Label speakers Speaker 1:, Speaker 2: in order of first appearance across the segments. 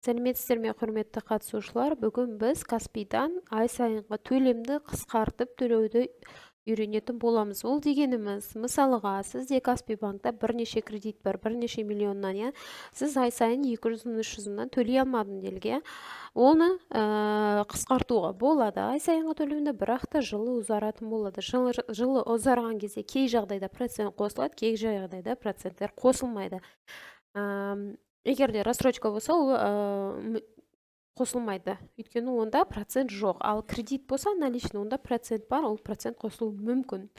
Speaker 1: Сәлеметсіздер ме, құрметті қатысушылар? Бүгін біз Каспийдан ай сайынғы төлемді қысқартып төлеуді үйренетін боламыз. Ол дегеніміз, мысалыға, сізде Каспий банкта бірнеше кредит бар, бірнеше миллионнан, иә, сіз ай сайын 200-300-нан төлей алмадым делге, оны қысқартуға болады ай сайынғы төлемді, бірақ та жылы ұзаратын болады. Жылы ұзарған кезде кей жағдайда процент қосылады, кей жағдайда проценттер қосылмайды. Егер де рассрочка болса, ол қосылмайды, өйткені онда процент жоқ. Ал кредит болса, наличный, онда процент бар, ол процент қосылуы мүмкін.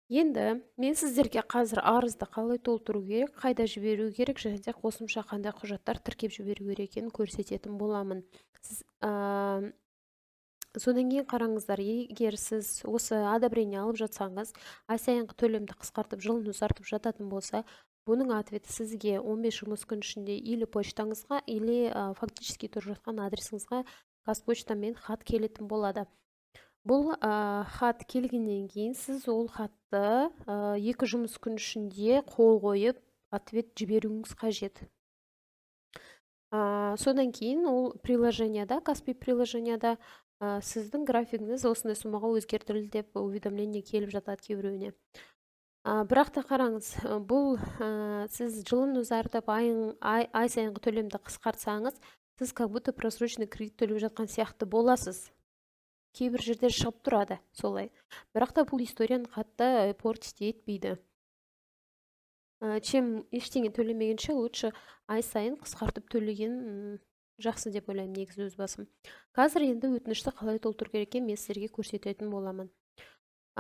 Speaker 1: Енді мен сіздерге қазір арызды қалай толтыру керек, қайда жіберу керек, және де қосымша қандай құжаттар тіркеп жіберу керек екенін көрсететін боламын. Содан кейін қараңыздар, егер сіз осы одобрение алып жатсаңыз, ай сайынғы төлемді қысқартып, жылын ұзартып жататын болса, бұның ответі сізге 15 жұмыс күн ішінде или почтаңызға, или фактически тұрып жатқан адресіңізге Қазпочтамен хат келетін болады. Бұл хат келгеннен кейін сіз ол хатты 2 жұмыс күн ішінде қол қойып, ответ жіберуіңіз қажет. Содан кейін ол приложенияда, Каспий приложенияда сіздің графигіңіз осындай суммаға өзгертілді деп уведомление келіп жатады кейбіреуіне. Бірақ та қараңыз, бұл сіз жылын ұзартып ай сайынғы төлемді қысқартсаңыз, сіз как будто просрочный кредит төлеп жатқан сияқты боласыз. Кейбір жерде шығып тұрады солай. Бірақ та бұл историяны қатты портить етпейді. Чем ештеңе төлемегенше, лучше ай сайын қысқартып төлеген жақсы деп ойлаймын, негізі өз басым. Қазір енді өтінішті қалай толтыру керек екенін мен сіздерге көрсететін боламын.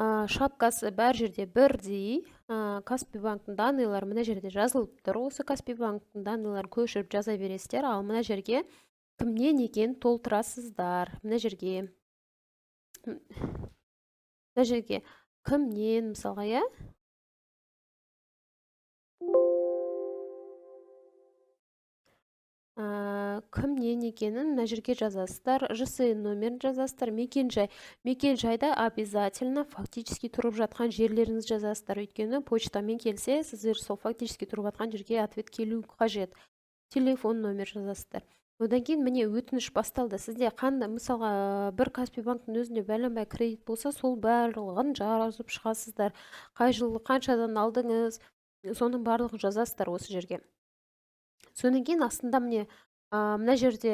Speaker 1: Шапкасы бәр жерде бірдей. Каспий банктың данныйлары мына жерде жазылып тұр. Осы Каспий банктың данныйларын көшіріп жаза бересіздер, ал мына жерге кімнен екен толтырасыздар. Мына жерге кімнен, мысалға, иә? Кімнен екенін мына жерге жазасыздар, ЖСН номерін жазасыздар, мекен-жайда обязательно фактически тұрып жатқан жерлеріңіз жазасыздар, өйткені почтамен келсе, сіздер сол фактически тұрып жатқан жерге ответ келу қажет. Телефон номер жазасыздар. Одан кейін міне өтініш басталды. Сізде қандай, мысалға, бір Каспий банктың өзінде бәленбай кредит болса, сол барлығын жазып шығасыздар. Қай жылы қаншадан алдыңыз, соның барлығын жазасыздар осы жерге. Содан кейін астында мына жерде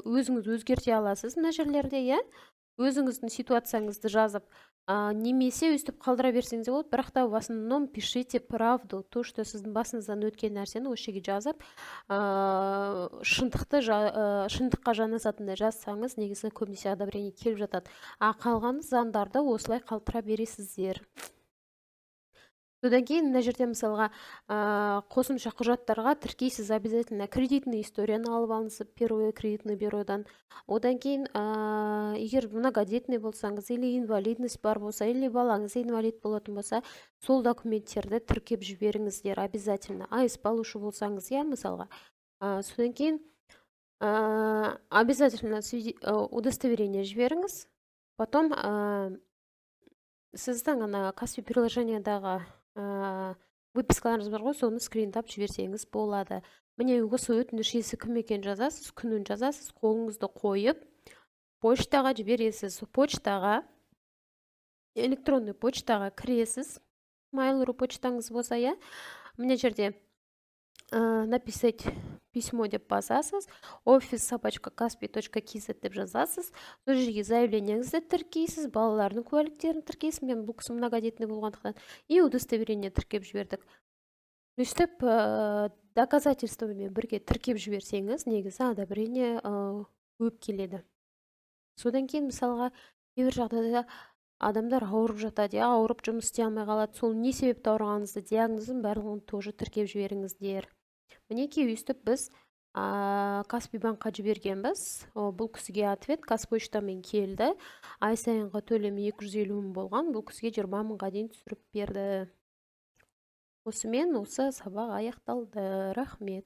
Speaker 1: өзіңіз өзгерте аласыз, мына жерлерде, иә? Өзіңіздің ситуацияңызды жазып, немесе өстіп қалдыра берсеңіз болады, бірақ та в основном пишите правду, то, что сіздің басыңыздан өткен нәрсені осы жерге жазып, шындыққа жанасатындай жазсаңыз, негізі көбінесе одобрение келіп жатады. Қалған заңдарды осылай қалтыра бересіздер. Содан кейін мына жерде мысалға қосымша құжаттарға тіркейсіз, обязательно кредитный историяны алып алыңыз, первое кредитный бюродан. Одан кейін егер многодетный болсаңыз, или инвалидность бар болса, или балаңыз инвалид болатын болса, сол документтерді тіркеп жіберіңіздер обязательно. АСП алушы болсаңыз, иә, мысалға. Содан кейін обязательно удостоверение жіберіңіз. Потом сіздің Каспий приложениядағы выпискаларыңыз бар ғой, соны скринтап жіберсеңіз болады. Міне осы өтініш иесі кім екенін жазасыз, күнін жазасыз, қолыңызды қойып, почтаға жібересіз. Почтаға, электронный почтаға кіресіз. Mail.ru почтаңыз болса, иә, мына жерде написать письмо деп басасыз, office@kaspi.kz деп жазасыз, сол жерге заявлениеңізді тіркейсіз, балалардың куәліктерін тіркейсіз, мен бұл кісі многодетный болғандықтан, и удостоверение тіркеп жібердік. Өстіп доказательствомен бірге тіркеп жіберсеңіз, негізі одобрение көп келеді. Содан кейін мысалға кейбір жағдайда адамдар ауырып жатады, ауырып жұмыс істей алмай қалады, сол не себепті ауырғаныңызды, диагнозын барлығын тоже тіркеп жіберіңіздер. Мінекей өстіп біз Каспий банкқа жібергенбіз. Бұл кісіге ответ Қазпочтамен келді. Ай сайынғы төлемі 250 мың болған, бұл кісіге 20 мыңға дейін түсіріп берді. Осымен осы сабақ аяқталды. Рахмет.